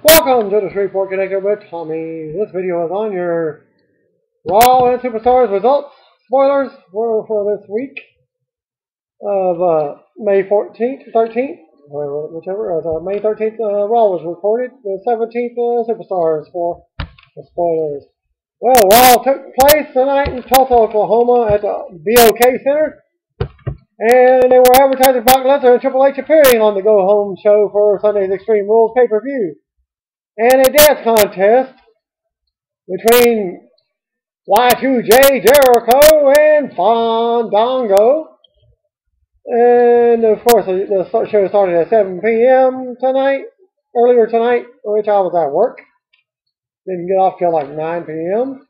Welcome to the Shreveport Connector with Tommy. This video is on your Raw and Superstars results. Spoilers for this week of May 14th, 13th, whichever. May 13th Raw was recorded. The 17th Superstars for the spoilers. Well, Raw took place tonight in Tulsa, Oklahoma at the BOK Center. And they were advertising Brock Lesnar and Triple H appearing on the Go Home show for Sunday's Extreme Rules pay-per-view. And a dance contest between Y2J Jericho and Fandango. And of course, the show started at 7 p.m. earlier tonight, which I was at work. Didn't get off till like 9 p.m.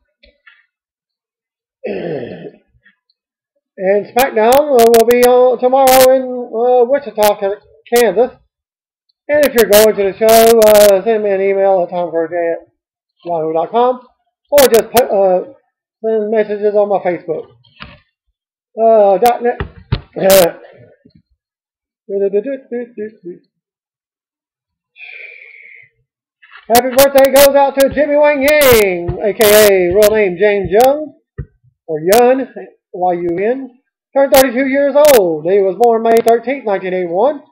And SmackDown will be on tomorrow in Wichita, Kansas. And if you're going to the show, send me an email at tomcorday@yahoo.com or just send messages on my Facebook. .net. Happy birthday goes out to Jimmy Wang Yang, aka real name James Young, or Yun, Y-U-N. Turned 32 years old. He was born May 13th, 1981.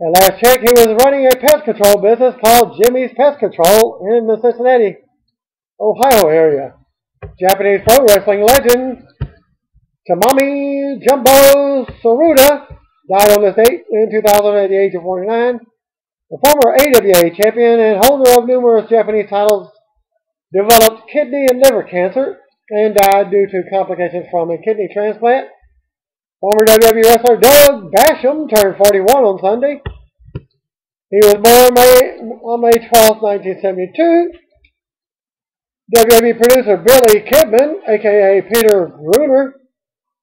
At last check, he was running a pest control business called Jimmy's Pest Control in the Cincinnati, Ohio area. Japanese pro wrestling legend Tamami Jumbo Tsuruta died on this date in 2000 at the age of 49. The former AWA champion and holder of numerous Japanese titles developed kidney and liver cancer and died due to complications from a kidney transplant. Former WWE wrestler Doug Basham turned 41 on Sunday. He was born on May 12, 1972. WWE producer Billy Kidman, a.k.a. Peter Gruner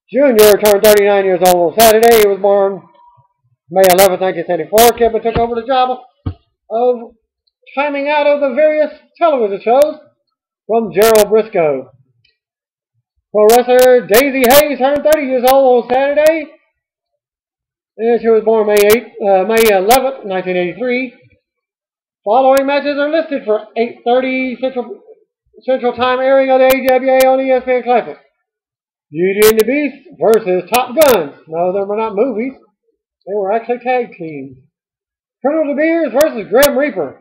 Jr., turned 39 years old on Saturday. He was born May 11, 1974. Kidman took over the job of timing out of the various television shows from Gerald Briscoe. Pro wrestler Daisy Hayes turned 30 years old on Saturday. And she was born May 11th, 1983. Following matches are listed for 8:30 Central Time airing of the AWA on ESPN Classic. Beauty and the Beast versus Top Guns. No, they were not movies. They were actually tag teams. Colonel De Beers versus Grim Reaper.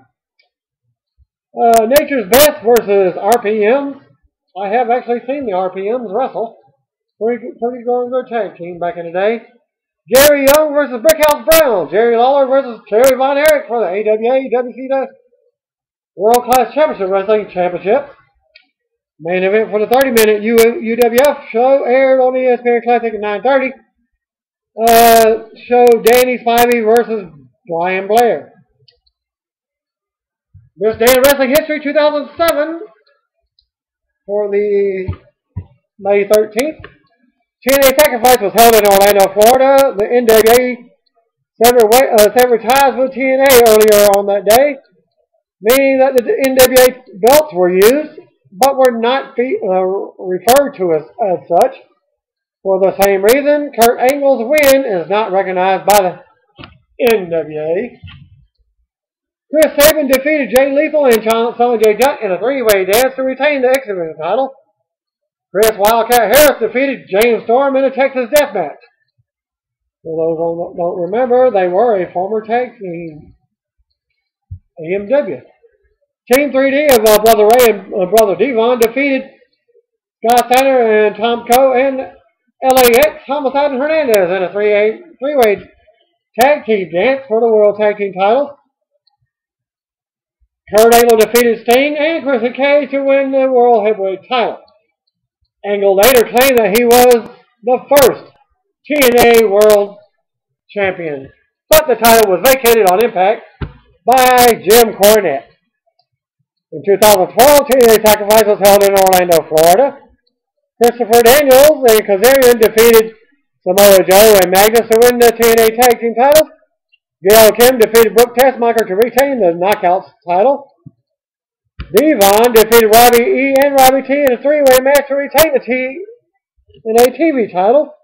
Nature's Best versus RPMs. I have actually seen the RPMs wrestle. Pretty darn good tag team back in the day. Jerry Young versus Brickhouse Brown. Jerry Lawler versus Terry Von Erich for the AWA WCW World Class Championship Wrestling Championship. Main event for the 30-minute UWF show aired on ESPN Classic at 9:30. Show Danny Spivey versus Brian Blair. This Day in Wrestling History 2007. For the May 13th, TNA Sacrifice was held in Orlando, Florida. The NWA severed ties with TNA earlier on that day, meaning that the NWA belts were used, but were not referred to as such. For the same reason, Kurt Angle's win is not recognized by the NWA. Chris Sabin defeated Jay Lethal and Sonjay Dutt in a three-way dance to retain the X Division title. Chris Wildcat Harris defeated James Storm in a Texas death match. For those who don't remember, they were a former tag team. AMW. Team 3D of Brother Ray and Brother Devon defeated Scott Steiner and Tom Coe and LAX Homicide and Hernandez in a three-way tag team dance for the World Tag Team titles. Kurt Angle defeated Sting and Christian Cage to win the World Heavyweight title. Angle later claimed that he was the first TNA World Champion, but the title was vacated on Impact by Jim Cornette. In 2012, TNA Sacrifice was held in Orlando, Florida. Christopher Daniels and Kazarian defeated Samoa Joe and Magnus to win the TNA Tag Team titles. Gail Kim defeated Brooke Tessmacher to retain the Knockouts title. Devon defeated Robbie E. and Robbie T. in a three-way match to retain the TNA TV title.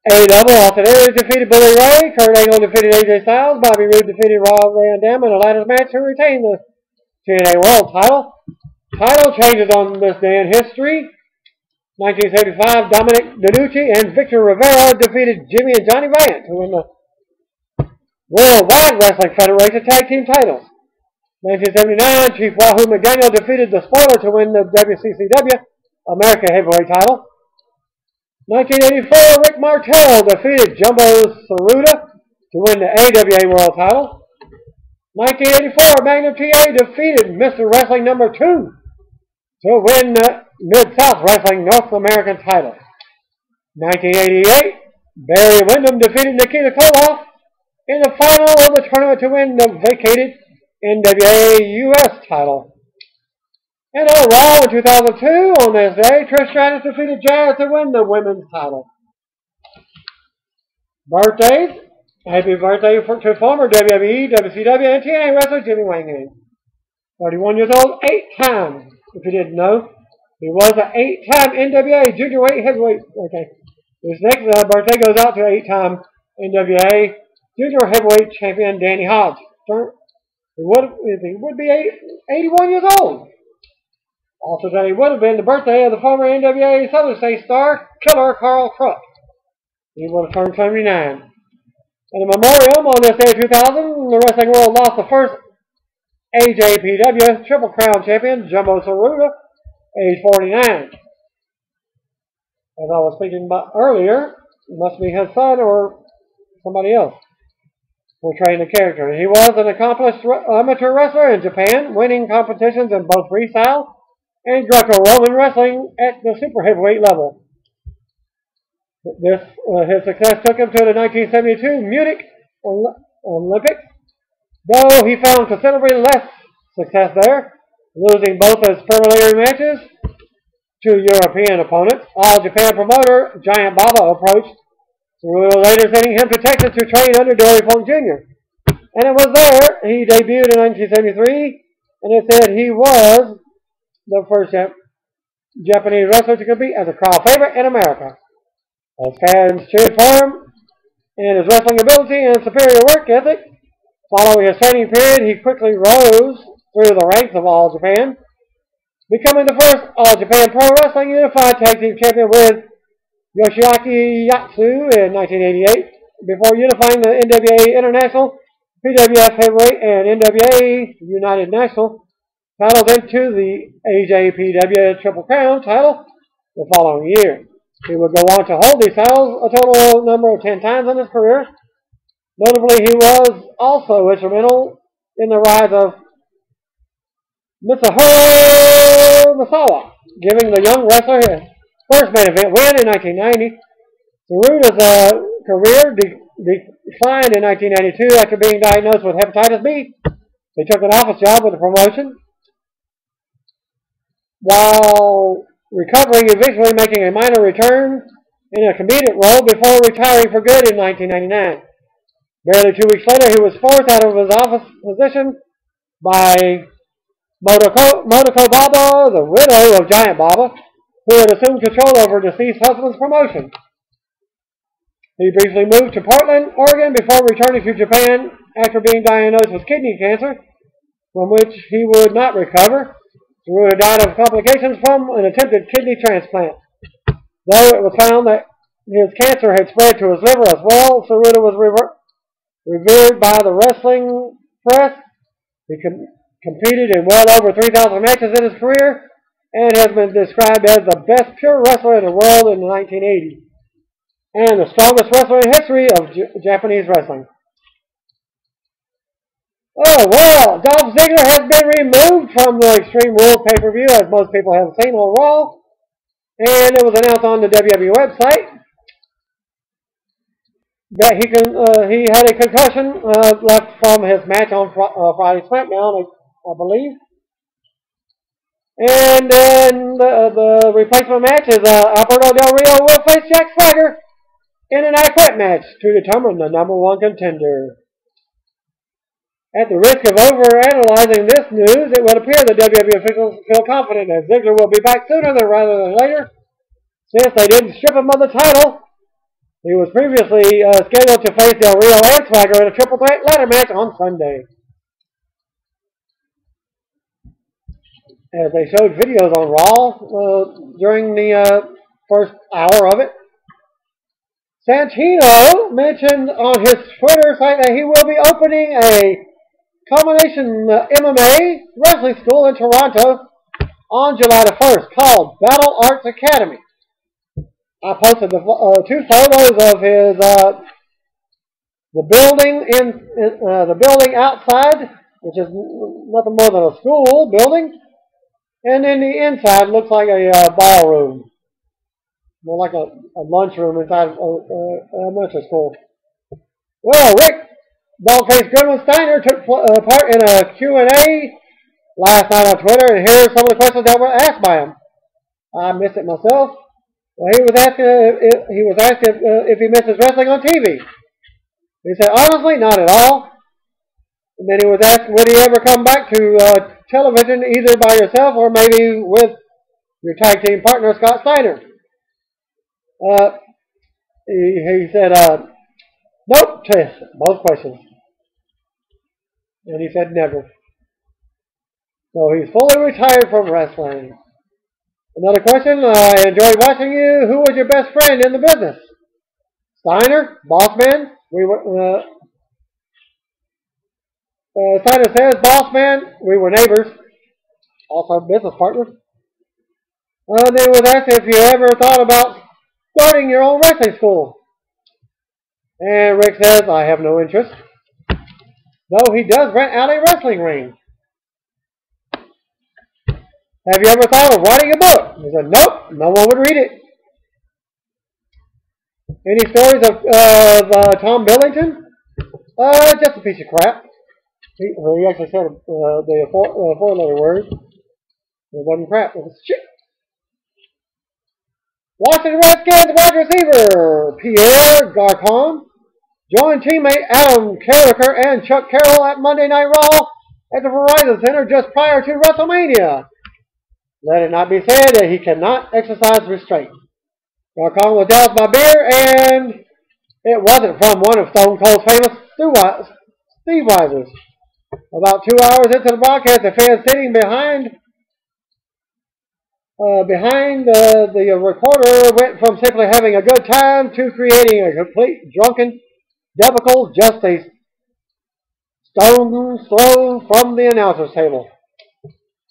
A-double, Austin Aries defeated Bully Ray. Kurt Angle defeated AJ Styles. Bobby Roode defeated Rob Van Dam in a ladder match to retain the TNA World title. Title changes on this day in history. 1975, Dominic DeNucci and Victor Rivera defeated Jimmy and Johnny Vance to win the Worldwide Wrestling Federation Tag Team titles. 1979, Chief Wahoo McDaniel defeated the Spoiler to win the WCCW America Heavyweight title. 1984, Rick Martel defeated Jumbo Tsuruta to win the AWA World title. 1984, Magnum TA defeated Mr. Wrestling number 2 to win the Mid-South Wrestling North American title. 1988, Barry Windham defeated Nikita Koloff in the final of the tournament to win the vacated NWA US title. And on Raw in 2002, on this day, Trish Stratus defeated Jazz to win the women's title. Birthdays. Happy birthday to former WWE, WCW, and TNA wrestler Jimmy Wang. 31 years old, 8 times. If you didn't know, he was an 8-time NWA Junior Weight Heavyweight. Okay. His next birthday goes out to 8-time NWA Junior Heavyweight Champion Danny Hodge. He would be 81 years old. Also today would have been the birthday of the former NWA Southern State star, Killer Carl Truck. He would have turned 79. And a memoriam on this day of 2000, the wrestling world lost the first AJPW Triple Crown champion, Jumbo Tsuruta, age 49. As I was speaking about earlier, it must be his son or somebody else portraying the character. He was an accomplished amateur wrestler in Japan, winning competitions in both freestyle and Greco-Roman wrestling at the super heavyweight level. His success took him to the 1972 Munich Olympics, though he found considerably less success there, losing both his preliminary matches to European opponents. All Japan promoter Giant Baba approached Tsuruta, later sending him to Texas to train under Dory Funk Jr. And it was there he debuted in 1973, and it said he was the first Japanese wrestler to compete as a crowd favorite in America. As fans cheered for him and his wrestling ability and superior work ethic, following his training period, he quickly rose through the ranks of All Japan, becoming the first All Japan Pro Wrestling Unified Tag Team Champion with Yoshiaki Yatsu in 1988, before unifying the NWA International, PWF Heavyweight, and NWA United National titles into the AJPW Triple Crown title the following year. He would go on to hold these titles a total number of 10 times in his career. Notably, he was also instrumental in the rise of Mitsuharu Misawa, giving the young wrestler his first main event win in 1990. Tsuruta's career declined in 1992 after being diagnosed with hepatitis B. He took an office job with the promotion, while recovering, eventually making a minor return in a comedic role before retiring for good in 1999. Barely 2 weeks later, he was forced out of his office position by Motoko Baba, the widow of Giant Baba, who had assumed control over deceased husband's promotion. He briefly moved to Portland, Oregon, before returning to Japan after being diagnosed with kidney cancer, from which he would not recover. Tsuruta died of complications from an attempted kidney transplant. Though it was found that his cancer had spread to his liver as well, Tsuruta was revered by the wrestling press. He competed in well over 3,000 matches in his career and has been described as the best pure wrestler in the world in the 1980s and the strongest wrestler in history of Japanese wrestling. Oh, well, Dolph Ziggler has been removed from the Extreme Rules pay-per-view, as most people have seen on Raw. And it was announced on the WWE website that he had a concussion left from his match on Friday SmackDown, I believe. And then the replacement match is Alberto Del Rio will face Jack Swagger in an I Quit match to determine the #1 contender. At the risk of overanalyzing this news, it would appear the WWE officials feel confident that Ziggler will be back sooner rather than later, since they didn't strip him of the title He was previously scheduled to face Del Rio and Swagger in a triple threat ladder match on Sunday. As they showed videos on Raw during the first hour of it. Santino mentioned on his Twitter site that he will be opening a combination MMA wrestling school in Toronto on July the 1st called Battle Arts Academy. I posted the 2 photos of his the building outside, which is nothing more than a school building, and then the inside looks like a ballroom, more like a lunchroom inside of elementary school. Well, Rick Dogface Goodwin Steiner took part in a Q&A last night on Twitter, and here's some of the questions that were asked by him. I missed it myself. Well, he was asked if he misses wrestling on TV. He said, honestly, not at all. And then he was asked, would he ever come back to television either by yourself or maybe with your tag team partner, Scott Steiner? He said, nope, to both questions. And he said, never. So he's fully retired from wrestling. Another question, I enjoyed watching you. Who was your best friend in the business? Steiner, Bossman. Steiner says, Bossman, we were neighbors, also business partners. Then was asked if you ever thought about starting your own wrestling school. And Rick says, I have no interest. Though he does rent out a wrestling ring. Have you ever thought of writing a book? He said, nope, no one would read it. Any stories of Tom Billington? Just a piece of crap. He actually said the four-letter word. It wasn't crap, it was shit. Washington Redskins wide receiver Pierre Garcon joined teammate Adam Carricker and Chuck Carroll at Monday Night Raw at the Verizon Center just prior to WrestleMania. Let it not be said that he cannot exercise restraint. Garcon was doused by beer, and it wasn't from one of Stone Cold's famous Steve Risers. About 2 hours into the broadcast, the fans sitting behind the recorder went from simply having a good time to creating a complete drunken debacle, just a stone's throw from the announcer's table.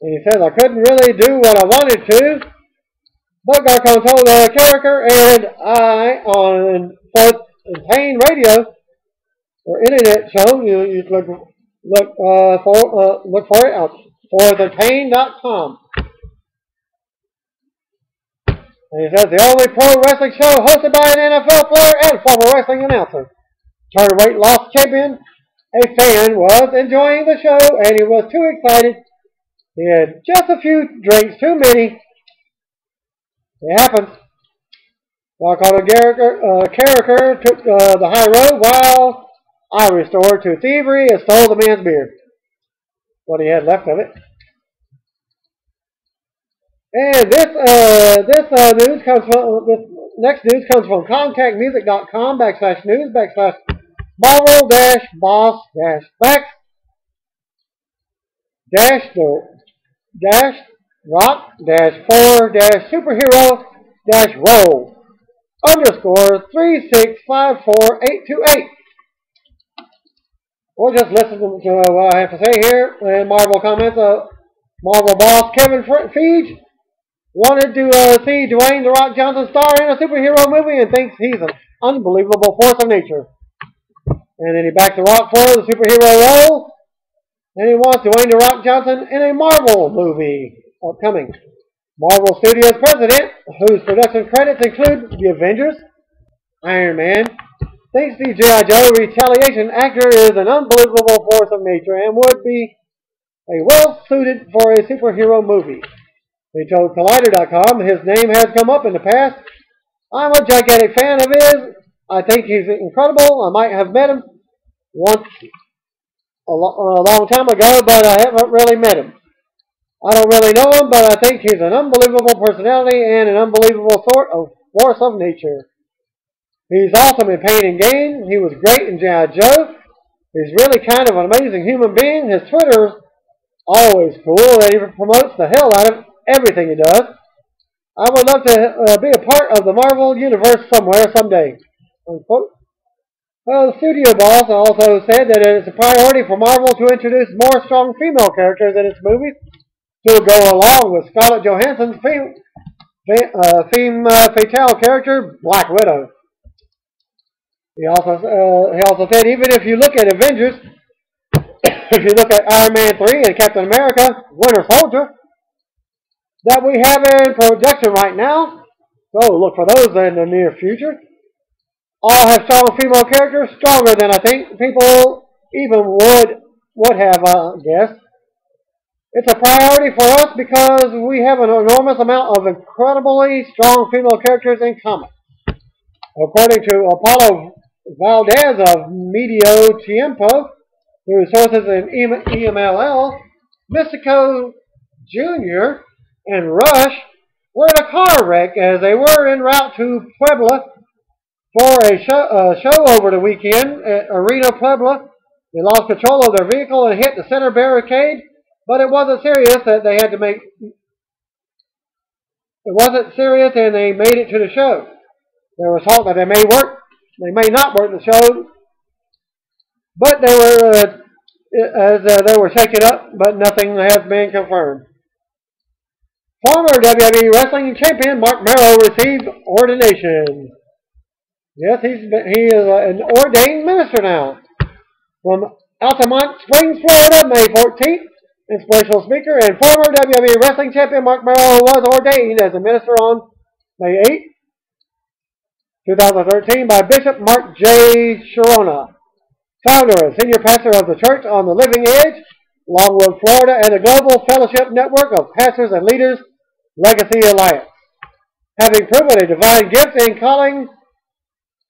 And he says, I couldn't really do what I wanted to, but Garcon told Carricker and I on Fourth and Pain Radio or internet show, you look for it at fourthandpain.com. And he says, the only pro wrestling show hosted by an NFL player and former wrestling announcer. Charter weight loss champion, a fan, was enjoying the show, and he was too excited. He had just a few drinks too many. It happens. Garcon Carricker took the high road while I restored to thievery and stole the man's beer. What he had left of it. And this next news comes from contactmusic.com /news /Marvel-boss -back -rock -4 -superhero -roll _3654828. Or just listen to what I have to say here. And Marvel comments, Marvel boss Kevin Feige wanted to see Dwayne "The Rock" Johnson star in a superhero movie and thinks he's an unbelievable force of nature. And then he backed The Rock for the superhero role. And he wants Dwayne "The Rock" Johnson in a Marvel movie upcoming. Marvel Studios president, whose production credits include The Avengers, Iron Man, thinks the G.I. Joe Retaliation actor is an unbelievable force of nature and would be well suited for a superhero movie. He told Collider.com his name has come up in the past. I'm a gigantic fan of his. I think he's incredible. I might have met him once a long time ago, but I haven't really met him. I don't really know him, but I think he's an unbelievable personality and an unbelievable sort of force of nature. He's awesome in Pain and Gain. He was great in G.I. Joe. He's really kind of an amazing human being. His Twitter's always cool, and he promotes the hell out of everything he does. I would love to be a part of the Marvel Universe somewhere, someday. Unquote. The studio boss also said that it is a priority for Marvel to introduce more strong female characters in its movies to go along with Scarlett Johansson's femme fatale character, Black Widow. He also said, even if you look at Avengers, if you look at Iron Man 3 and Captain America, Winter Soldier, that we have in production right now, so look for those in the near future, all have strong female characters, stronger than I think people even would have guessed. It's a priority for us because we have an enormous amount of incredibly strong female characters in comics. According to Apollo Valdez of Medio Tiempo, through sources in EMLL, Mystico Jr. and Rush were in a car wreck as they were en route to Puebla for a show over the weekend at Arena Puebla. They lost control of their vehicle and hit the center barricade, but it wasn't serious that they had to make. It wasn't serious, and they made it to the show. There was talk that they may not work the show, but they were shaken up, but nothing has been confirmed. Former WWE Wrestling Champion Mark Merrow received ordination. Yes, he is an ordained minister now. From Altamont Springs, Florida, May 14th, inspirational speaker and former WWE Wrestling Champion Mark Merrow was ordained as a minister on May 8th, 2013 by Bishop Mark J. Sharona, founder and senior pastor of the Church on the Living Edge, Longwood, Florida, and the Global Fellowship Network of Pastors and Leaders Legacy Alliance. Having proven a divine gift in calling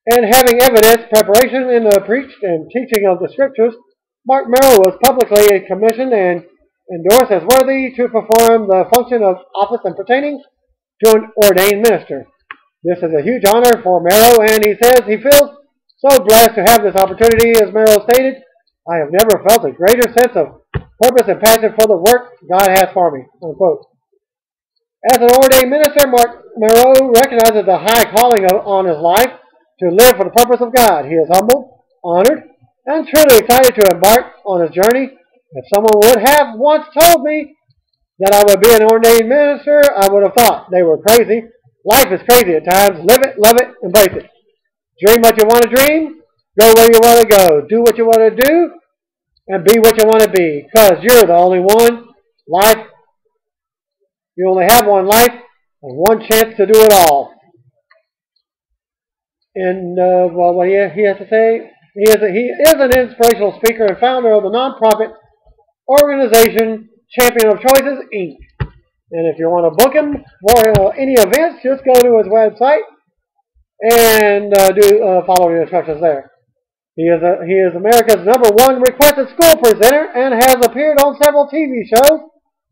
and having evidence preparation in the preached and teaching of the Scriptures, Mark Merrow was publicly commissioned and endorsed as worthy to perform the function of office and pertaining to an ordained minister. This is a huge honor for Merrow, and he says he feels so blessed to have this opportunity. As Merrow stated, I have never felt a greater sense of purpose and passion for the work God has for me. Unquote. As an ordained minister, Mark Merrow recognizes the high calling on his life to live for the purpose of God. He is humbled, honored, and truly excited to embark on his journey. If someone would have once told me that I would be an ordained minister, I would have thought they were crazy. Life is crazy at times. Live it, love it, embrace it. Dream what you want to dream. Go where you want to go. Do what you want to do. And be what you want to be. Because you're the only one. Life, you only have one life and one chance to do it all. And what he has to say, he is an inspirational speaker and founder of the nonprofit organization Champion of Choices, Inc. And if you want to book him for any events, just go to his website and follow the instructions there. He is America's #1 requested school presenter and has appeared on several TV shows,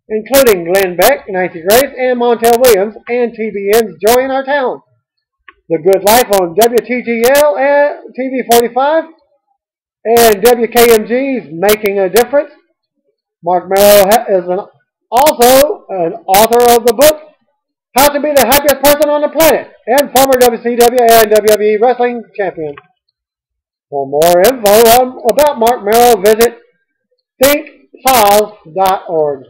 including Glenn Beck, Nancy Grace, and Montel Williams, and TBN's Joy in Our Town, The Good Life on WTGL at TV 45, and WKMG's Making a Difference. Mark Merrow is also an author of the book How to Be the Happiest Person on the Planet, and former WCW and WWE Wrestling Champion. For more info about Mark Merrow, visit thinkpause.org.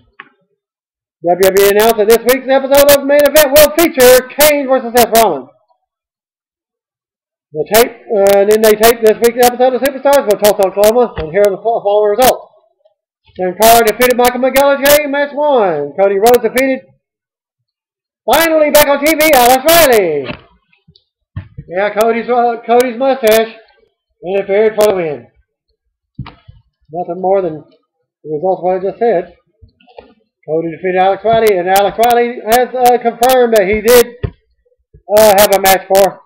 WWE announced that this week's episode of Main Event will feature Kane versus Seth Rollins. Then they taped this week's episode of Superstars for Tulsa, Oklahoma, and here are the following results. Sin Cara defeated Michael McGillicuddy in match 1. Cody Rhodes defeated, finally back on TV, Alex Riley. Yeah, Cody's mustache interfered for the win. Nothing more than the results of what I just said. Cody defeated Alex Riley, and Alex Riley has confirmed that he did have a match for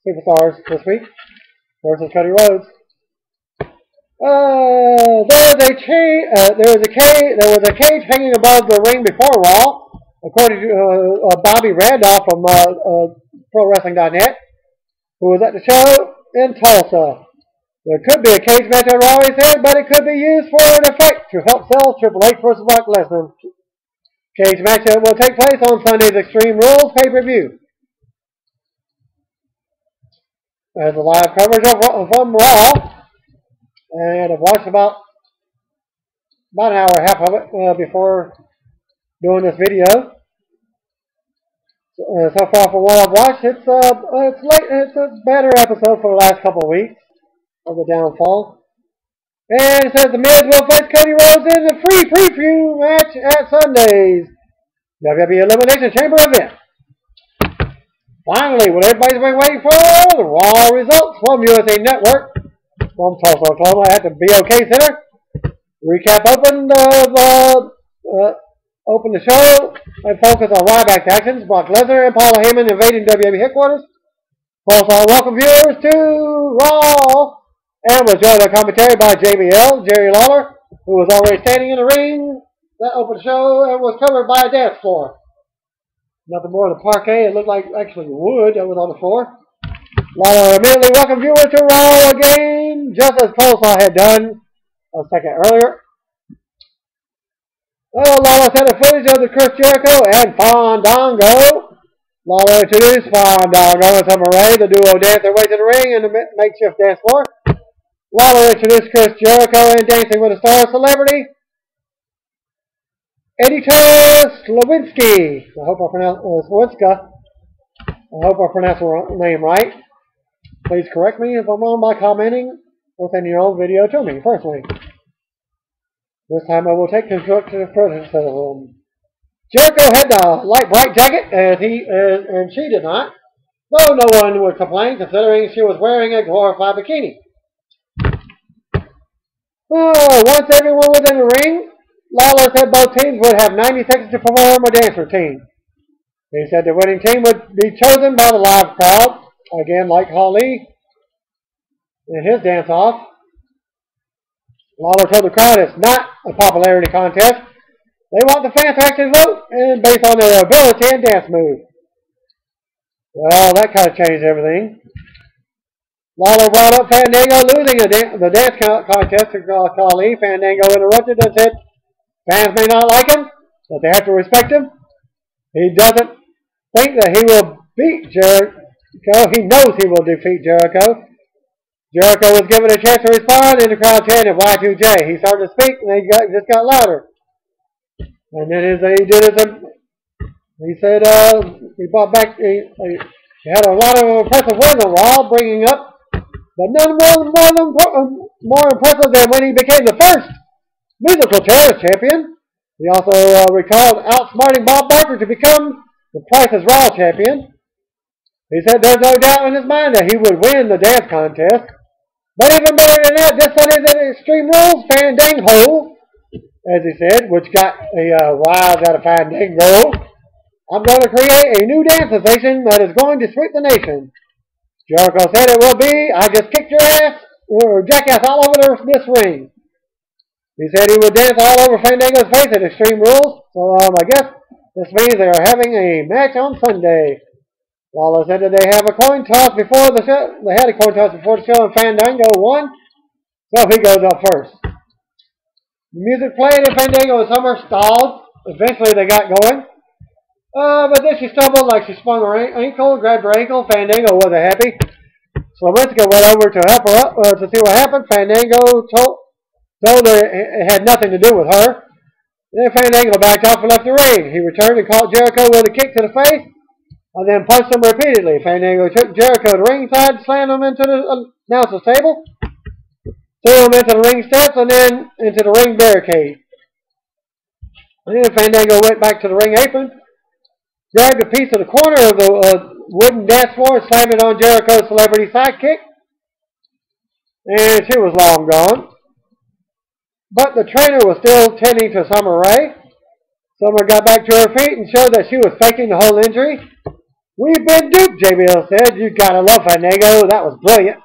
Superstars this week versus Cody Rhodes. There was a cage hanging above the ring before Raw, according to Bobby Randolph from ProWrestling.net. who was at the show in Tulsa. There could be a cage match on Raw, he said, but it could be used for an effect to help sell Triple H vs. Brock Lesnar. Cage match will take place on Sunday's Extreme Rules pay-per-view. There's a live coverage from Raw, and I've watched about an hour and a half of it before doing this video. So far, from what I've watched, it's a better episode for the last couple of weeks of the downfall. And it says the Miz will face Cody Rhodes in the free preview match at Sunday's WWE Elimination Chamber event. Finally, what everybody's been waiting for, the Raw results from USA Network from Tulsa, Oklahoma at the BOK Center. Recap open the show and focus on Ryback's actions, Brock Lesnar and Paul Heyman invading WWE headquarters. Also, welcome viewers to Raw, and was joined by commentary by JBL, Jerry Lawler, who was already standing in the ring that opened the show and was covered by a dance floor. Nothing more than parquet. It looked like actually wood that was on the floor. Lawler immediately welcomed viewers to Raw again, just as Tulsa had done a second earlier. Well, Lawler sent a footage of the Chris Jericho and Fandango. Lawler introduced Fandango and Summer Rae. The duo danced their way to the ring in the makeshift dance floor. Lawler introduced Chris Jericho and Dancing with a Star celebrity Edita Slawinski. I hope I pronounced the name right. Please correct me if I'm wrong by commenting or sending your own video to me personally. This time I will take constructive criticism. Jericho had the light bright jacket, and she did not, though no one would complain considering she was wearing a glorified bikini. Once everyone was in the ring, Lawler said both teams would have 90 seconds to perform a dance routine. He said the winning team would be chosen by the live crowd, again like Holly in his dance-off. Lawler told the crowd it's not a popularity contest. They want the fans to actually vote and based on their ability and dance move. Well, that kind of changed everything. Lawler brought up Fandango losing the dance contest to Khali. Fandango interrupted and said fans may not like him, but they have to respect him. He doesn't think that he will beat Jericho. He knows he will defeat Jericho. Jericho was given a chance to respond, and the crowd chanted Y2J. He started to speak, and just got louder. And then he said he brought back, he had a lot of impressive wins on Raw, bringing up, but none more impressive than when he became the first musical chairs champion. He also recalled outsmarting Bob Barker to become the Price is Raw champion. He said there's no doubt in his mind that he would win the dance contest. But even better than that, this Sunday's at Extreme Rules, Fandango, as he said, which got a rise out of Fandango. I'm going to create a new dance sensation that is going to sweep the nation. Jericho said it will be, I just kicked your ass, or jackass all over this ring. He said he would dance all over Fandango's face at Extreme Rules, so I guess this means they are having a match on Sunday. Lawler said that they have a coin toss before the show. They had a coin toss before the show, and Fandango won, so he goes up first. The music played, and Fandango and Summer stalled. Eventually, they got going, but then she stumbled like she sprung her ankle, grabbed her ankle. Fandango wasn't happy. Slawinski went over to help her up to see what happened. Fandango told her it had nothing to do with her. Then Fandango backed off and left the ring. He returned and caught Jericho with a kick to the face, and then punched him repeatedly. Fandango took Jericho to ringside, slammed him into the announcer's table, threw him into the ring steps, and then into the ring barricade. And then Fandango went back to the ring apron, grabbed a piece of the corner of the wooden dance floor and slammed it on Jericho's celebrity sidekick. And she was long gone. But the trainer was still tending to Summer Rae. Summer got back to her feet and showed that she was faking the whole injury. We've been duped, JBL said. You gotta love Fandango. That was brilliant.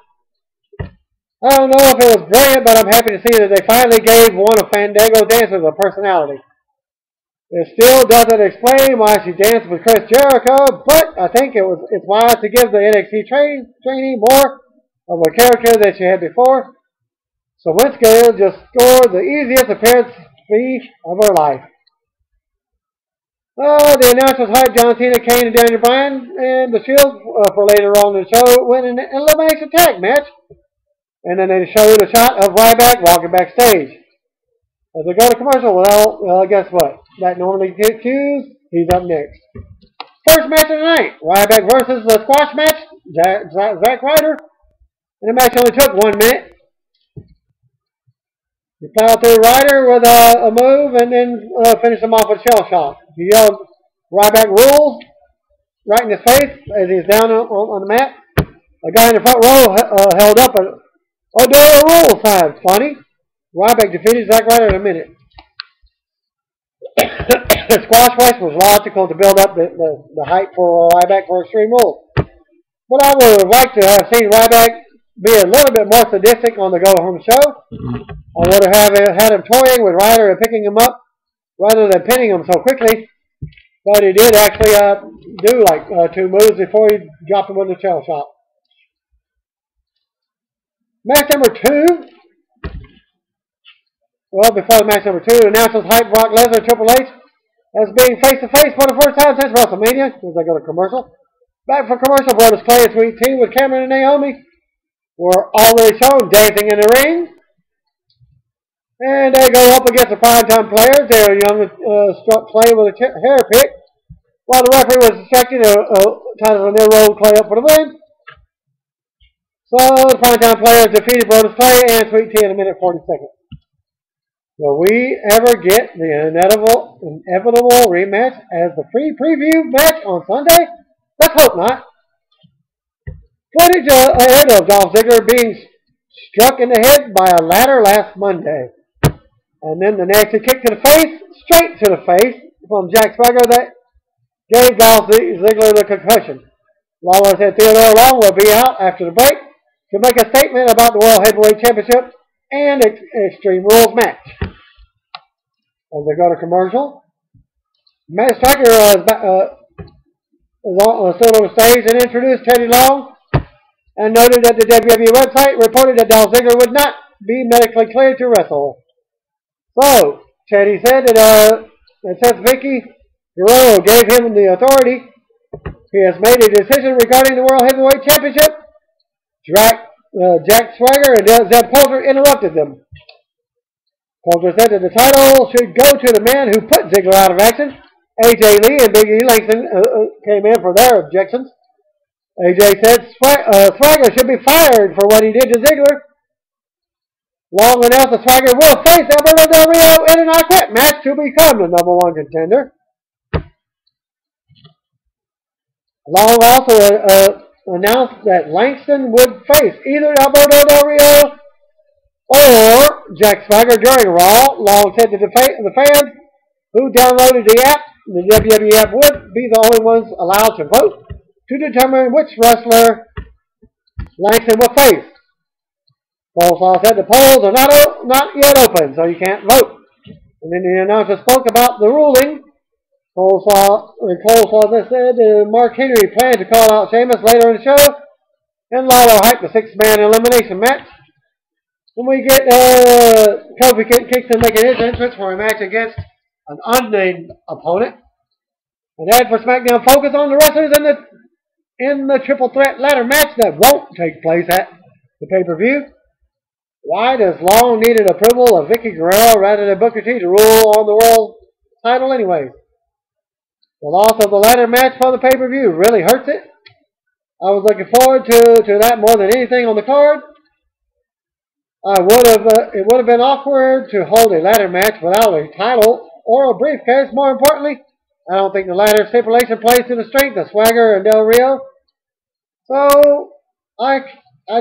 I don't know if it was brilliant, but I'm happy to see that they finally gave one of Fandango's dancers a personality. It still doesn't explain why she danced with Chris Jericho, but I think it's wise to give the NXT trainee more of a character than she had before. So Winska just scored the easiest appearance fee of her life. The announcers hyped John Cena, Kane, and Daniel Bryan and the Shield for later on in the show win an elimination tag match. And then they showed a shot of Ryback walking backstage. As they go to commercial, well, guess what? That normally gets cues. He's up next. First match of the night, Ryback versus the squash match, Zack Ryder. And the match only took 1 minute. He plowed through Ryder with a move and then finished him off with a shell shock. He yelled, Ryback rules, right in his face as he's down on the mat. A guy in the front row held up a Odell rule sign. Funny. Ryback defeated Zack Ryder in a minute. The squash match was logical to build up the hype for Ryback for Extreme Rules. But I would have liked to have seen Ryback be a little bit more sadistic on the go-home show. I would have had him toying with Ryder and picking him up rather than pinning him so quickly. But he did actually do like 2 moves before he dropped him with the shell shock. Match number 2. Well, before match number 2, announcers hype Brock Lesnar and Triple H as being face-to-face for the first time since WrestleMania. As they go to commercial. Back for commercial, Brothers Clay and Sweet Tea with Cameron and Naomi were already shown dancing in the ring. And they go up against the primetime players. Their young struck Clay with a hair pick, while the referee was instructing Tyler O'Neill rolled Clay up for the win. So the primetime players defeated Brothers Clay and Sweet Tea in a minute 40 seconds. Will we ever get the inevitable rematch as the free preview match on Sunday? Let's hope not. Footage ahead of Dolph Ziggler being struck in the head by a ladder last Monday. And then the nasty kick to the face, straight to the face, from Jack Swagger that gave Dolph Ziggler the concussion. Lawler said Theodore Long will be out after the break to make a statement about the World Heavyweight Championship and Extreme Rules match. As they go to commercial, Matt Striker is still on the stage and introduced Teddy Long and noted that the WWE website reported that Dolph Ziggler would not be medically cleared to wrestle. So, Teddy said that since Vicky Guerrero gave him the authority, he has made a decision regarding the World Heavyweight Championship. Jack Swagger and Zeb Coulter interrupted them. Coulter said that the title should go to the man who put Ziggler out of action. AJ Lee and Big E Langston came in for their objections. AJ said Swagger should be fired for what he did to Ziggler. Long announced that Swagger will face Alberto Del Rio in an I Quit match to become the #1 contender. Long also announced that Langston would face either Alberto Del Rio or Jack Swagger during Raw. Long said to the fans who downloaded the app, the WWE app would be the only ones allowed to vote to determine which wrestler Langston will face. Coleslaw said the polls are not yet open, so you can't vote. And then the announcer spoke about the ruling. Coleslaw said Mark Henry planned to call out Sheamus later in the show, and Lawler hyped the 6-man elimination match. When we get Kofi Kingston making his entrance for a match against an unnamed opponent. An ad for SmackDown focus on the wrestlers in the triple threat ladder match that won't take place at the pay-per-view. Why does Long need an approval of Vicky Guerrero rather than Booker T to rule on the world title anyway? The loss of the ladder match for the pay-per-view really hurts it. I was looking forward to that more than anything on the card. It would have been awkward to hold a ladder match without a title or a briefcase. More importantly, I don't think the ladder stipulation plays to the strength of Swagger and Del Rio. So, I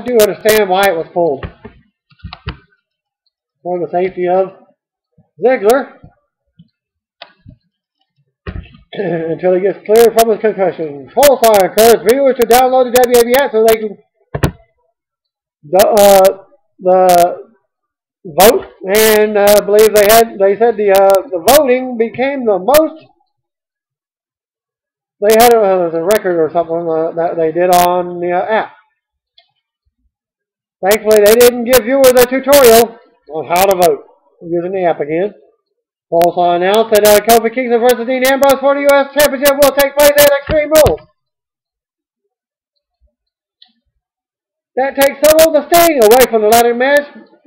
do understand why it was pulled. For the safety of Ziggler. Until he gets cleared from his concussion. Coleslaw encouraged viewers to download the WWE app so they can vote, and I believe they said the voting became the most. They had a record or something that they did on the app. Thankfully, they didn't give viewers a tutorial on how to vote using the app again. Also announced that Kofi Kingston versus Dean Ambrose for the U.S. Championship will take place at Extreme Rules. That takes some of the sting away from the ladder match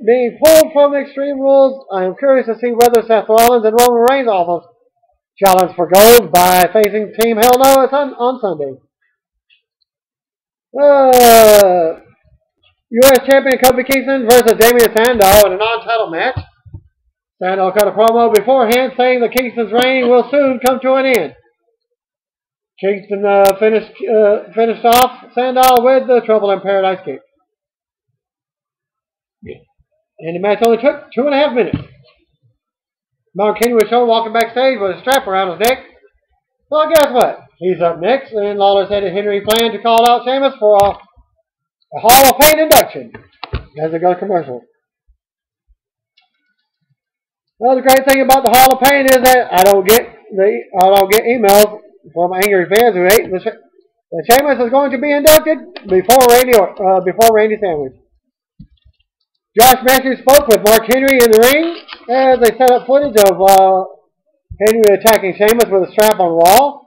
being pulled from Extreme Rules. I am curious to see whether Seth Rollins and Roman Reigns also challenge for gold by facing Team Hell No on Sunday. U.S. Champion Kofi Kingston versus Damian Sandow in a non-title match. Sandow cut a promo beforehand saying that Kingston's reign will soon come to an end. Kingston finished off Sandow with the Trouble in Paradise kick. And the match only took 2.5 minutes. Mark Henry was shown walking backstage with a strap around his neck. Well, guess what? He's up next, and Lawler said that Henry planned to call out Sheamus for a Hall of Fame induction as they go to commercial. Well, the great thing about the Hall of Fame is that I don't get emails from angry fans who hate that Sheamus is going to be inducted before Randy Savage. Josh Matthews spoke with Mark Henry in the ring as they set up footage of Henry attacking Sheamus with a strap on Raw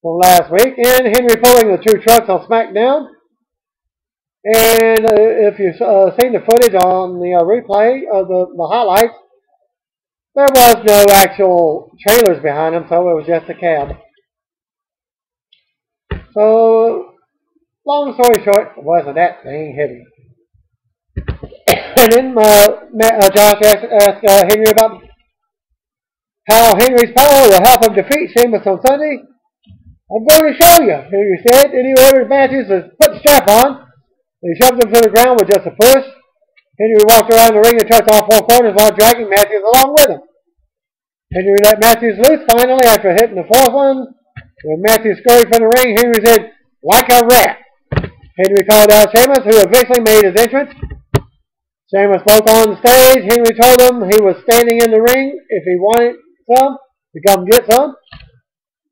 from last week, and Henry pulling the two trucks on SmackDown. And if you've seen the footage on the replay of the highlights, there was no actual trailers behind them, so it was just a cab. So, long story short, it wasn't that dang heavy. And then Josh asked Henry about how Henry's power will help him defeat Sheamus on Sunday. I'm going to show you, Henry said, and he ordered Matthews to put the strap on. He shoved him to the ground with just a push. Henry walked around the ring and touched all four corners while dragging Matthews along with him. Henry let Matthews loose finally after hitting the fourth one. When Matthews scurried from the ring, Henry said, "Like a rat." Henry called out Sheamus, who eventually made his entrance. Sheamus spoke on the stage. Henry told him he was standing in the ring if he wanted some, to come get some.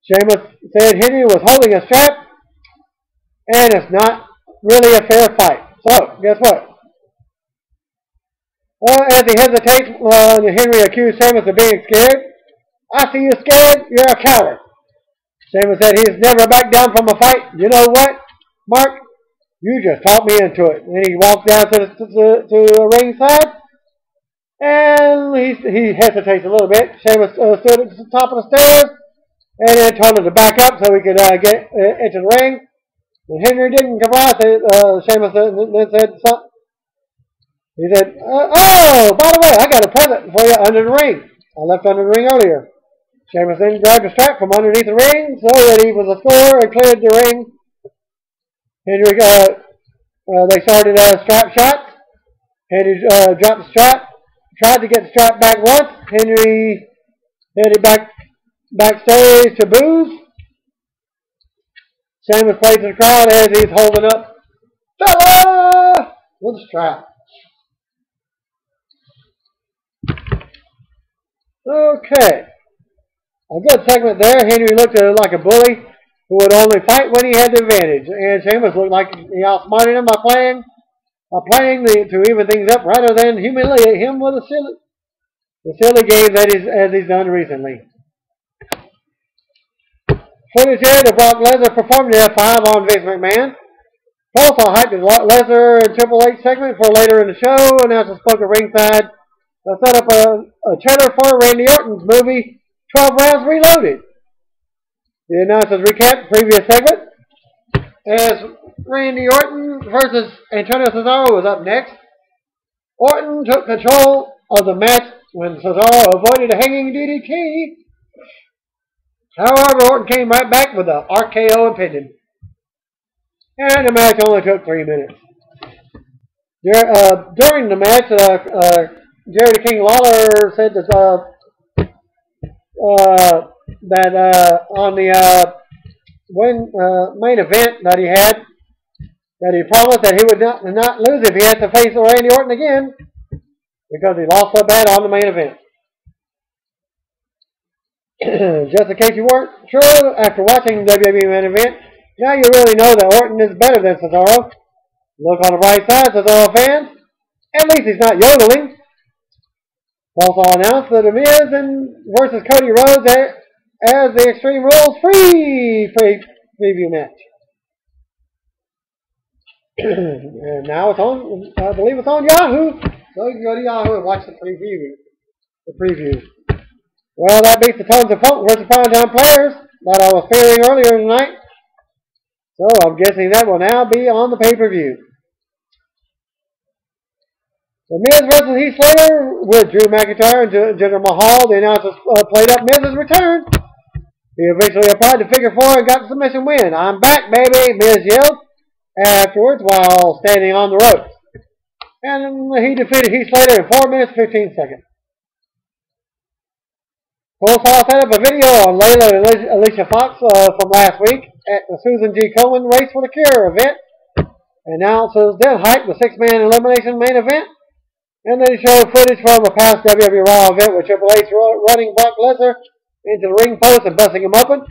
Sheamus said Henry was holding a strap, and it's not really a fair fight. So, guess what? As he hesitates, Henry accused Sheamus of being scared. "I see you're scared. You're a coward." Sheamus said he's never backed down from a fight. "You know what, Mark? You just talked me into it." And he walked down to the ring side, and he hesitates a little bit. Sheamus stood at the top of the stairs, and then told him to back up so he could get into the ring. And Henry didn't comply. Sheamus then said something. He said, "Oh, by the way, I got a present for you under the ring. I left under the ring earlier." Sheamus then grabbed a strap from underneath the ring so that he was a score and cleared the ring. Henry, they started strap shots. Henry dropped the strap, tried to get the strap back once. Henry headed backstage to booze. Sheamus plays to the crowd as he's holding up "Fella!" with a strap. Okay. A good segment there. Henry looked like a bully who would only fight when he had the advantage. And Sheamus looked like he outsmarted him by playing to even things up rather than humiliate him with the silly games as he's done recently. Footage here of Brock Lesnar performing the F5 on Vince McMahon. Also hyped Lesnar and Triple H segment for later in the show. Announcers spoke at ringside. They'll set up a trailer for Randy Orton's movie, 12 Rounds Reloaded. The announcers recapped the previous segment as Randy Orton versus Antonio Cesaro was up next. Orton took control of the match when Cesaro avoided a hanging DDT. However, Orton came right back with the RKO impending. And the match only took 3 minutes. During the match, Jerry the King Lawler said that on the main event that he had, that he promised that he would not lose if he had to face Randy Orton again. because he lost so bad on the main event. Just in case you weren't sure, after watching the WWE main event, now you really know that Orton is better than Cesaro. Look on the right side, Cesaro fans. At least he's not yodeling. Also announced that The Miz versus Cody Rhodes as the Extreme Rules free preview match. And now it's on, I believe it's on Yahoo. So you can go to Yahoo and watch the preview. Well, that beats the Tones of Funk versus Primetime Players that I was fearing earlier tonight. So I'm guessing that will now be on the pay-per-view. The Miz versus Heath Slater with Drew McIntyre and Jinder Mahal. The announcers played up Miz's return. He eventually applied to figure 4 and got the submission win. I'm back, baby, Miz yelled afterwards while standing on the ropes. And he defeated Heath Slater in 4 minutes 15 seconds. Saw set up a video on Layla and Alicia Fox from last week at the Susan G. Komen Race for the Cure event. Announcers then hyped the 6-man elimination main event. And they showed footage from a past WWE Raw event with Triple H running Brock Lesnar into the ring post and busting him open.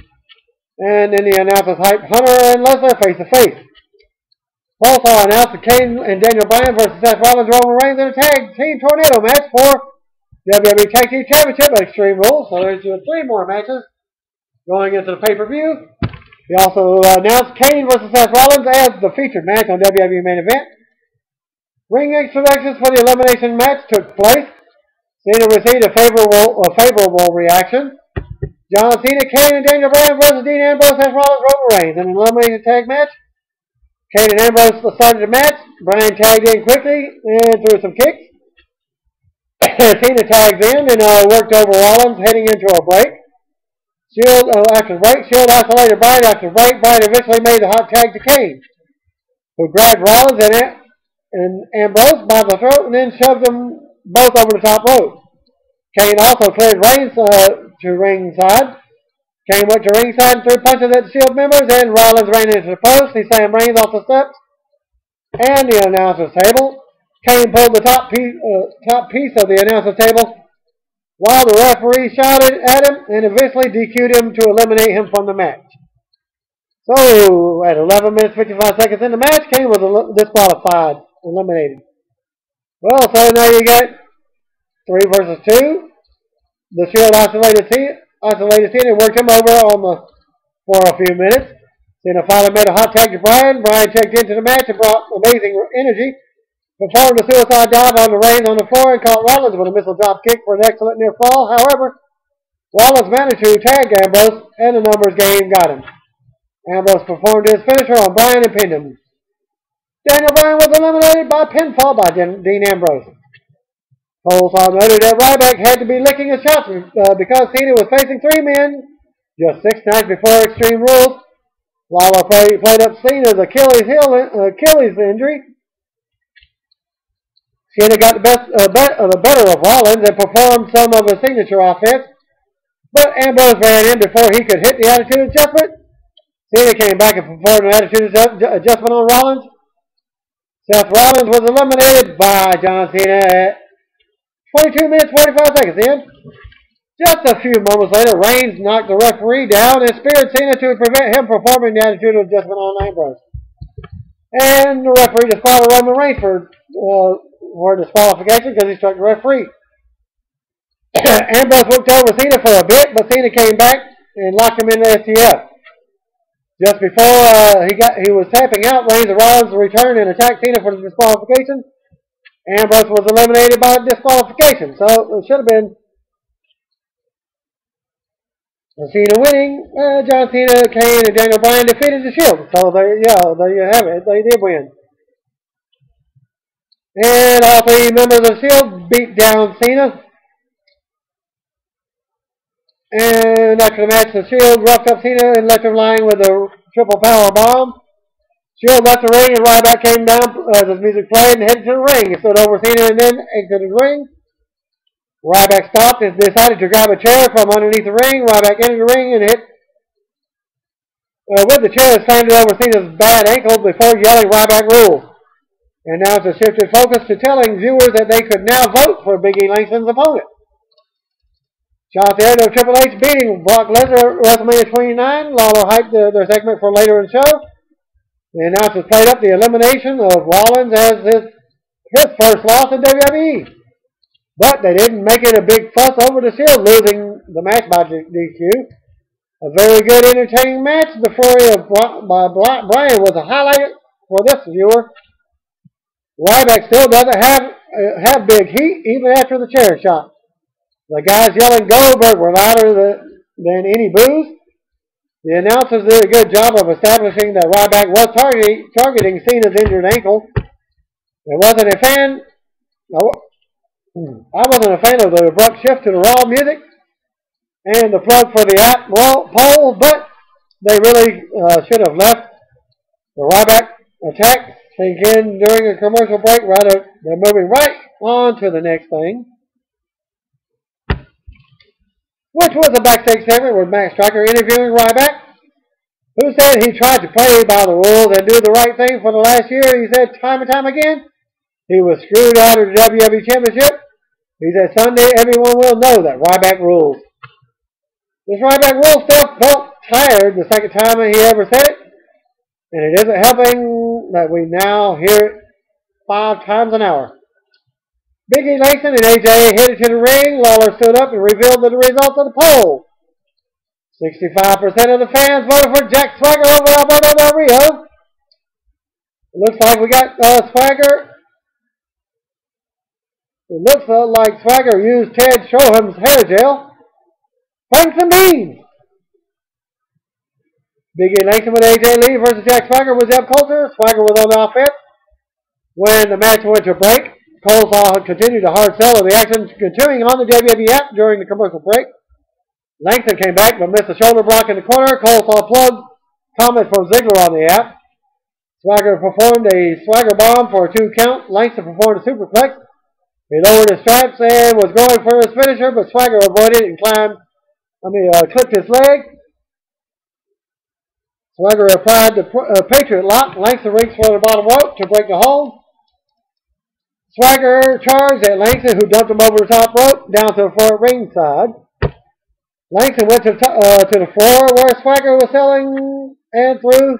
And then the announcers hyped Hunter and Lesnar face to face. Also announced that Kane and Daniel Bryan versus Seth Rollins and Roman Reigns in a tag team tornado match for WWE Tag Team Championship at Extreme Rules. So there's 3 more matches going into the pay-per-view. He also announced Kane versus Seth Rollins as the featured match on WWE Main Event. Ring introductions for the elimination match took place. Cena received a favorable reaction. John Cena, Kane, and Daniel Bryan versus Dean Ambrose, Seth Rollins, Roman Reigns in an elimination tag match. Kane and Ambrose started the match. Bryan tagged in quickly and threw some kicks. Cena tags in and worked over Rollins, heading into a break. After the break, Shield isolated Bryan. After the break, Bryan eventually made the hot tag to Kane, who grabbed Rollins and Ambrose by the throat and then shoved them both over the top rope. Kane also cleared Reigns to ringside. Kane went to ringside and threw punches at the Shield members, and Rollins ran into the post. He slammed Reigns off the steps and the announcer's table. Kane pulled the top piece of the announcer's table while the referee shouted at him and eventually DQ'd him to eliminate him from the match. So, at 11 minutes 55 seconds in the match, Kane was disqualified, eliminated. Well, so now you get 3 versus 2. The Shield isolated Cena and worked him over for a few minutes. Cena finally made a hot tag to Bryan. Bryan checked into the match and brought amazing energy. Performed a suicide dive on the Reigns on the floor and caught Rollins with a missile drop kick for an excellent near fall. However, Rollins managed to tag Ambrose, and the numbers game got him. Ambrose performed his finisher on Bryan and pinned him. Daniel Bryan was eliminated by pinfall by Dean Ambrose. Saw noted that Ryback had to be licking his chops because Cena was facing 3 men just 6 nights before Extreme Rules. Lawler played up Cena's Achilles injury. Cena got the better of Rollins and performed some of his signature offense, but Ambrose ran in before he could hit the attitude adjustment. Cena came back and performed an attitude adjustment on Rollins. Seth Rollins was eliminated by John Cena at 22 minutes 45 seconds in. Just a few moments later, Reigns knocked the referee down and speared Cena to prevent him performing the attitude adjustment on Ambrose. And the referee disqualified Roman Reigns for disqualification because he struck the referee. Ambrose looked over Cena for a bit, but Cena came back and locked him in the STF. Just before he was tapping out, Reigns and Rollins returned and attacked Cena for the disqualification. Ambrose was eliminated by disqualification, so it should have been Cena winning. John Cena, Kane, and Daniel Bryan defeated the Shield. So there you have it. They did win. And all 3 members of the Shield beat down Cena. And after the match, the Shield roughed up Cena and left him lying with a triple power bomb. Shield left the ring and Ryback came down as his music played and headed to the ring. He stood over Cena and then exited the ring. Ryback stopped and decided to grab a chair from underneath the ring. Ryback entered the ring and hit with the chair, slammed it over Cena's bad ankle before yelling Ryback rules. And now it's shifted focus to telling viewers that they could now vote for Big E Langston's opponent. Shot the end of Triple H beating Brock Lesnar at WrestleMania 29. Lawler hyped their segment for later in the show. The announcers played up the elimination of Rollins as his first loss in WWE. But they didn't make it a big fuss over the Shield losing the match by DQ. A very good, entertaining match. The flurry by Bryan was a highlight for this viewer. Ryback still doesn't have big heat even after the chair shot. The guys yelling Goldberg were louder than any boos. The announcers did a good job of establishing that Ryback was targeting Cena's injured ankle. I wasn't a fan of the abrupt shift to the Raw music and the plug for the app poll, but they really should have left the Ryback attack sink in during a commercial break rather than moving right on to the next thing, which was a backstage segment with Max Striker interviewing Ryback, who said he tried to play by the rules and do the right thing for the last year. He said time and time again he was screwed out of the WWE Championship. He said Sunday everyone will know that Ryback rules. This Ryback rule stuff felt tired the second time he ever said it, and it isn't helping that we now hear it 5 times an hour. Big E Langston and AJ headed to the ring. Lawler stood up and revealed the results of the poll. 65% of the fans voted for Jack Swagger over Alberto Del Rio. It looks like we got Swagger. It looks like Swagger used Ted Shoham's hair gel. Thanks and beans. Big E Langston with AJ Lee versus Jack Swagger was up closer. Swagger was on the offense. When the match went to break, Coleslaw continued to hard sell, and the action continuing on the WWE app during the commercial break. Langston came back but missed a shoulder block in the corner. Coleslaw plugged comments from Ziggler on the app. Swagger performed a Swagger bomb for a 2 count. Langston performed a superplex. He lowered his straps and was going for his finisher, but Swagger avoided and clipped his leg. Swagger applied the Patriot lock. Langston reached for the bottom rope to break the hold. Swagger charged at Langston, who dumped him over the top rope down to the floor ringside. Langston went to the floor where Swagger was selling and threw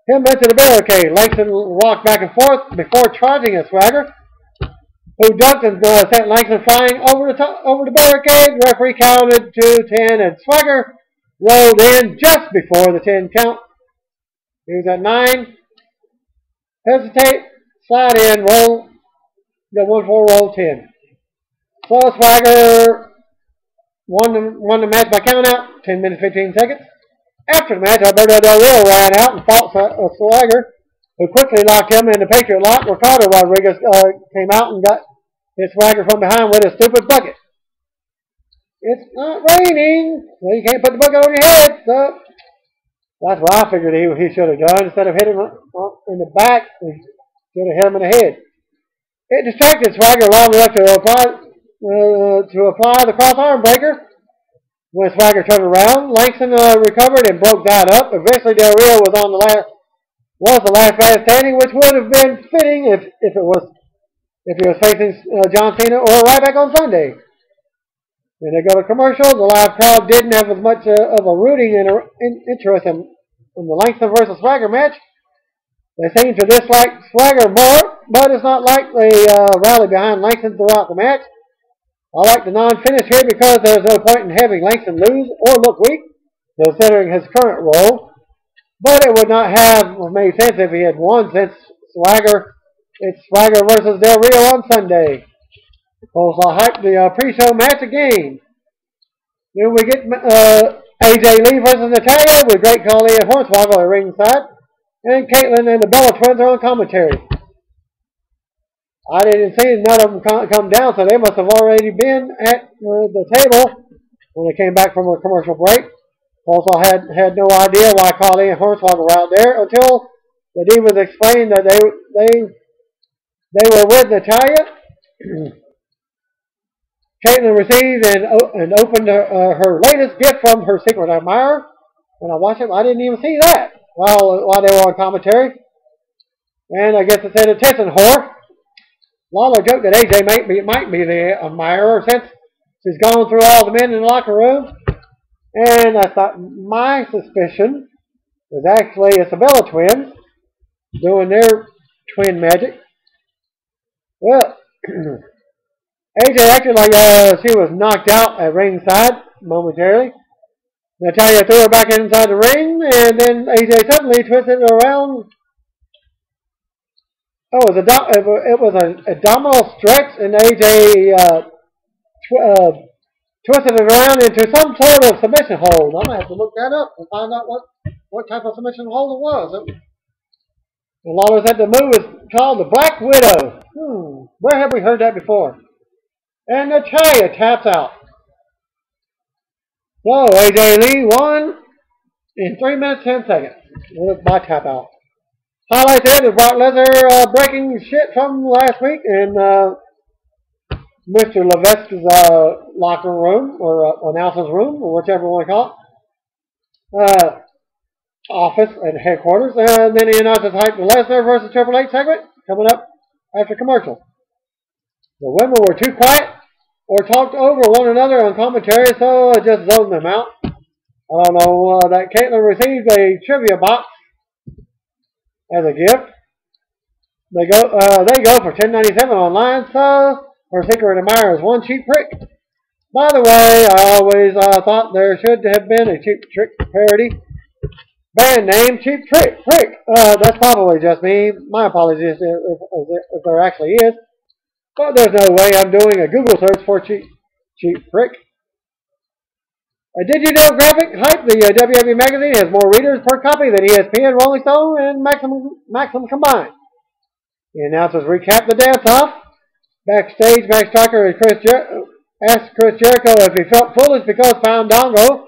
him into the barricade. Langston walked back and forth before charging at Swagger, who ducked and sent Langston flying over the barricade. The referee counted to 10, and Swagger rolled in just before the 10 count. He was at 9. Hesitate, slide in, roll. The 1-4 roll 10. So Swagger won the match by count out, 10 minutes 15 seconds. After the match, Alberto Del Rio ran out and fought Swagger, who quickly locked him in the Patriot lock. Ricardo Rodriguez came out and got hit Swagger from behind with a stupid bucket. It's not raining, so you can't put the bucket on your head. So that's what I figured he should have done. Instead of hitting him in the back, he should have hit him in the head. It distracted Swagger long enough to apply the cross arm breaker. When Swagger turned around, Langston recovered and broke that up. Eventually, Del Rio was the last man standing, which would have been fitting if he was facing John Cena or Ryback on Sunday. When they go to commercial, the live crowd didn't have as much of a rooting interest in the Langston versus Swagger match. They seem to dislike Swagger more, but it's not like they rally behind Langston throughout the match. I like the non-finish here because there's no point in having Langston lose or look weak, considering his current role. But it would not have made sense if he had won, since it's Swagger versus Del Rio on Sunday. Coleslaw hyped the pre-show match again. Then we get AJ Lee versus Natalya with Great Khali and Hornswoggle at ringside. And Caitlyn and the Bella Twins are on commentary. I didn't see none of them come down, so they must have already been at the table when they came back from a commercial break. Also had no idea why Khali and Hornswoggle were out there until the Divas explained that they were with Natalya. Caitlyn received and opened her latest gift from her secret admirer. When I watched it, I didn't even see that while they were on commentary. And I guess it said attention whore. Lawler joked that AJ might be the admirer since she's gone through all the men in the locker room. And I thought my suspicion was actually Isabella twins doing their twin magic. Well, AJ acted like she was knocked out at ringside momentarily. Natalya threw her back inside the ring, and then AJ suddenly twisted it around. Oh, it was an abdominal stretch, and AJ twisted it around into some sort of submission hold. I'm going to have to look that up and find out what type of submission hold it was. And Lawler said the move is called the Black Widow. Where have we heard that before? And Natalya taps out. So AJ Lee won in 3 minutes 10 seconds by tap out. Highlights there is Brock Lesnar breaking shit from last week in Mr. Levesque's locker room or announcer's room or whichever one you want to call it. Office and headquarters. And then he announces Hype to Lesnar versus Triple H segment coming up after commercial. The women were too quiet or talked over one another on commentary, so I just zoned them out. I don't know that Caitlyn received a trivia box as a gift. They go for $10.97 online, so her secret admirer is one cheap prick. By the way, I always thought there should have been a Cheap Trick parody. Band name, Cheap Trick. That's probably just me. My apologies if there actually is. But there's no way I'm doing a Google search for Cheap Trick. Did you know Graphic Hype, the WWE magazine, has more readers per copy than ESPN, Rolling Stone, and Maxim combined? The announcers recap the dance-off. Backstage, Max Striker asked Chris Jericho if he felt foolish because Fandango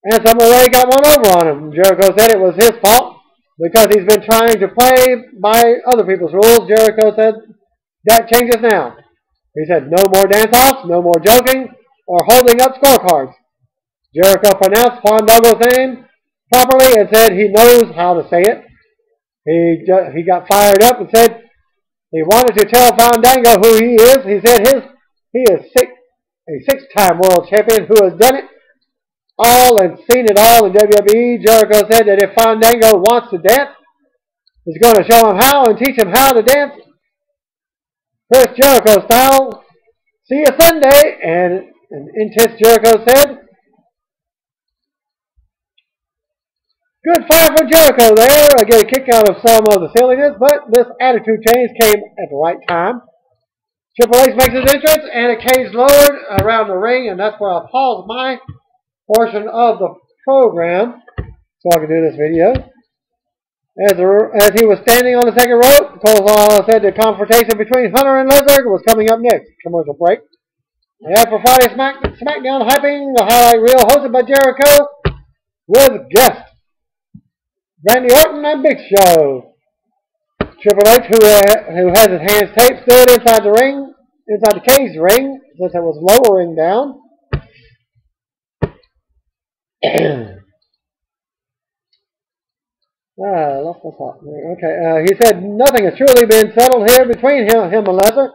and Summer Rae got one over on him. Jericho said it was his fault because he's been trying to play by other people's rules. Jericho said that changes now. He said no more dance-offs, no more joking, or holding up scorecards. Jericho pronounced Fandango's name properly and said he knows how to say it. He got fired up and said he wanted to tell Fandango who he is. He said he is a six-time world champion who has done it all and seen it all in WWE. Jericho said that if Fandango wants to dance, he's going to show him how and teach him how to dance Chris Jericho style. See you Sunday. And Intense Jericho said, good fire for Jericho there. I get a kick out of some of the silliness, but this attitude change came at the right time. Triple H makes his entrance, and a cage lowered around the ring, and that's where I'll pause my portion of the program so I can do this video. As he was standing on the second rope, Cole said the confrontation between Hunter and Lesnar was coming up next. Commercial break. And after Friday SmackDown hyping the highlight reel hosted by Jericho with guests Randy Orton and Big Show. Triple H, who has his hands taped, stood inside the cage ring, since it was lowering down. Lost my thought. Okay, he said nothing has truly been settled here between him and Lesnar.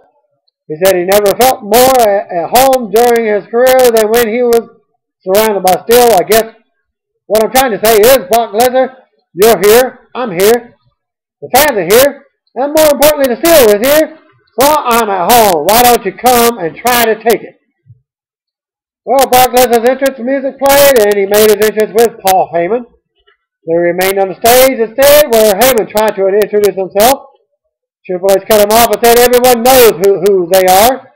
He said he never felt more at home during his career than when he was surrounded by steel. I guess what I'm trying to say is, Brock Lesnar, you're here, I'm here, the fans are here, and more importantly, the steel is here, so I'm at home. Why don't you come and try to take it? Well, Brock Lesnar's entrance music played, and he made his entrance with Paul Heyman. They remained on the stage instead, where Heyman tried to introduce himself. Triple H cut him off and said everyone knows who they are.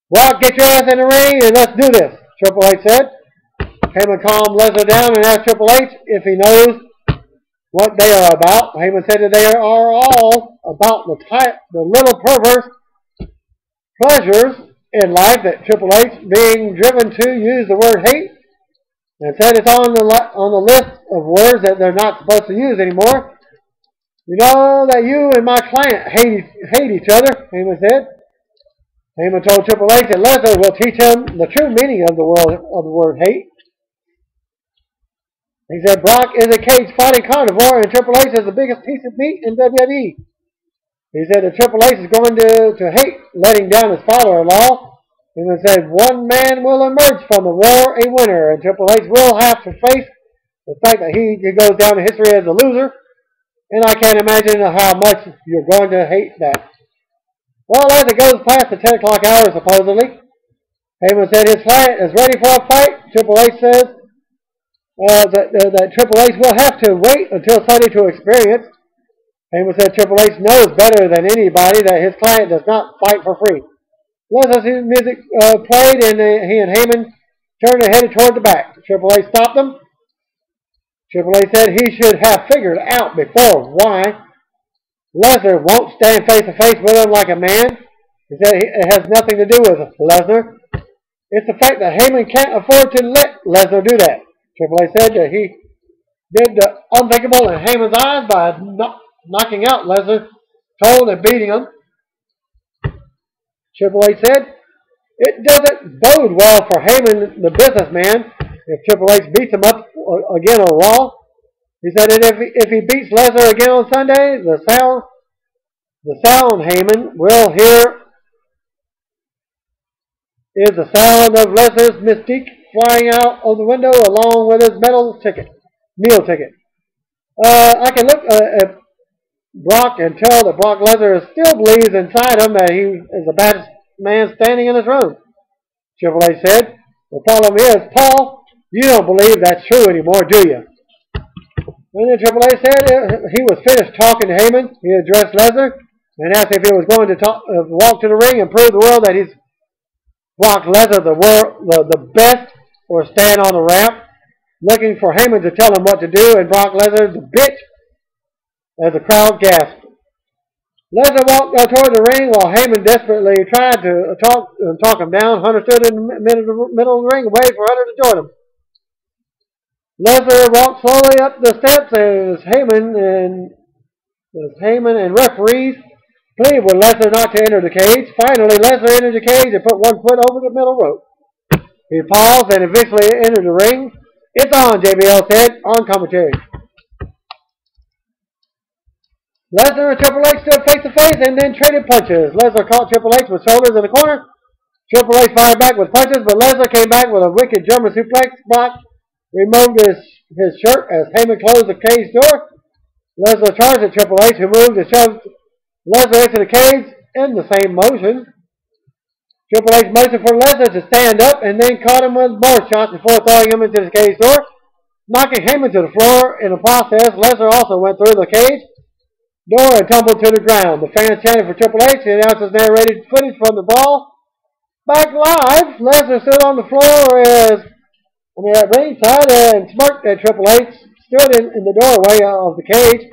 Brock, get your ass in the ring and let's do this, Triple H said. Heyman calmed Lesnar down and asked Triple H if he knows what they are about. Heyman said that they are all about the little perverse pleasures in life that Triple H being driven to use the word hate, and said it's on the list of words that they're not supposed to use anymore. You know that you and my client hate each other, Heyman said. Heyman told Triple H that Lesnar will teach him the true meaning of the word hate. He said Brock is a cage fighting carnivore and Triple H is the biggest piece of meat in WWE. He said that Triple H is going to hate letting down his father-in-law. And he said one man will emerge from the war a winner, and Triple H will have to face the fact that he goes down in history as a loser. And I can't imagine how much you're going to hate that. Well, as it goes past the 10 o'clock hour, supposedly, Heyman said his client is ready for a fight. Triple H says that Triple H will have to wait until Sunday to experience. Heyman said Triple H knows better than anybody that his client does not fight for free. Lesnar's music played, and he and Heyman turned and headed toward the back. Triple H stopped them. Triple H said he should have figured out before why Lesnar won't stand face to face with him like a man. He said it has nothing to do with Lesnar. It's the fact that Heyman can't afford to let Lesnar do that. Triple H said that he did the unthinkable in Heyman's eyes by knocking out Lesnar cold and beating him. Triple H said it doesn't bode well for Heyman, the businessman, if Triple H beats him up again on Raw. He said that if he beats Lesnar again on Sunday, the sound Heyman will hear is the sound of Lesnar's mystique flying out of the window along with his meal ticket. I can look at Brock and tell that Brock Lesnar still believes inside him that he is the baddest man standing in his room. Triple H said, the problem is, Paul, you don't believe that's true anymore, do you? And then Triple H said he was finished talking to Heyman. He addressed Lesnar and asked if he was going to walk to the ring and prove the world that he's Brock Lesnar the best, or stand on the ramp, looking for Heyman to tell him what to do, and Brock Lesnar the bitch, as the crowd gasped. Lesnar walked toward the ring while Heyman desperately tried to talk him down. Hunter stood in the middle of the ring and waited for Hunter to join him. Lesnar walked slowly up the steps as Heyman and referees pleaded with Lesnar not to enter the cage. Finally, Lesnar entered the cage and put one foot over the middle rope. He paused and eventually entered the ring. It's on, JBL said, on commentary. Lesnar and Triple H stood face to face and then traded punches. Lesnar caught Triple H with shoulders in the corner. Triple H fired back with punches, but Lesnar came back with a wicked German suplex. Brock removed his shirt as Heyman closed the cage door. Lesnar charged at Triple H, who moved and shoved Lesnar into the cage in the same motion. Triple H motioned for Lesnar to stand up and then caught him with more shots before throwing him into the cage door, knocking Heyman to the floor. In the process, Lesnar also went through the cage door and tumbled to the ground. The fans chanted for Triple H. The announcers narrated footage from the brawl. Back live, Lesnar stood on the floor at ringside and smirked at Triple H, stood in the doorway of the cage.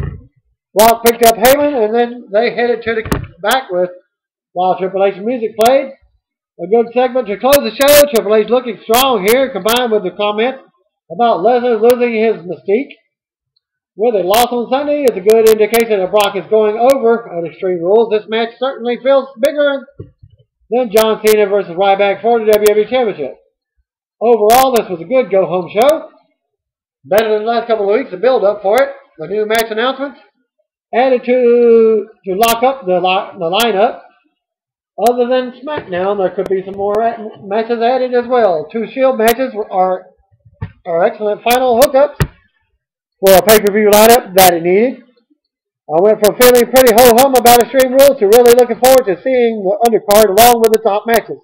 Brock picked up Heyman, and then they headed to the back while Triple H's music played. A good segment to close the show. Triple H looking strong here, combined with the comments about Lesnar losing his mystique. With a loss on Sunday is a good indication that Brock is going over at Extreme Rules. This match certainly feels bigger than John Cena versus Ryback for the WWE Championship. Overall, this was a good go-home show. Better than the last couple of weeks, the build-up for it. The new match announcements added to lock up the lineup. Other than SmackDown, there could be some more matches added as well. 2 Shield matches are excellent final hookups for a pay-per-view lineup that it needed. I went from feeling pretty ho-hum about Extreme Rules to really looking forward to seeing the undercard along with the top matches.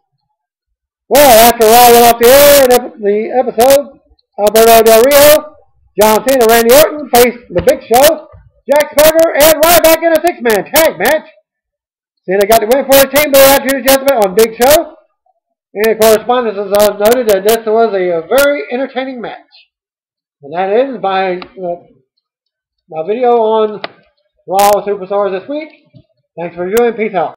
Well, after Raw went off the air in the episode, Alberto Del Rio, John Cena, Randy Orton faced The Big Show, Jack Swagger, and Ryback in a 6-man tag match. Cena got the win for his team, but after the judgment on Big Show. And correspondence has noted that this was a very entertaining match. And that ends my video on Raw Superstars this week. Thanks for viewing. Peace out.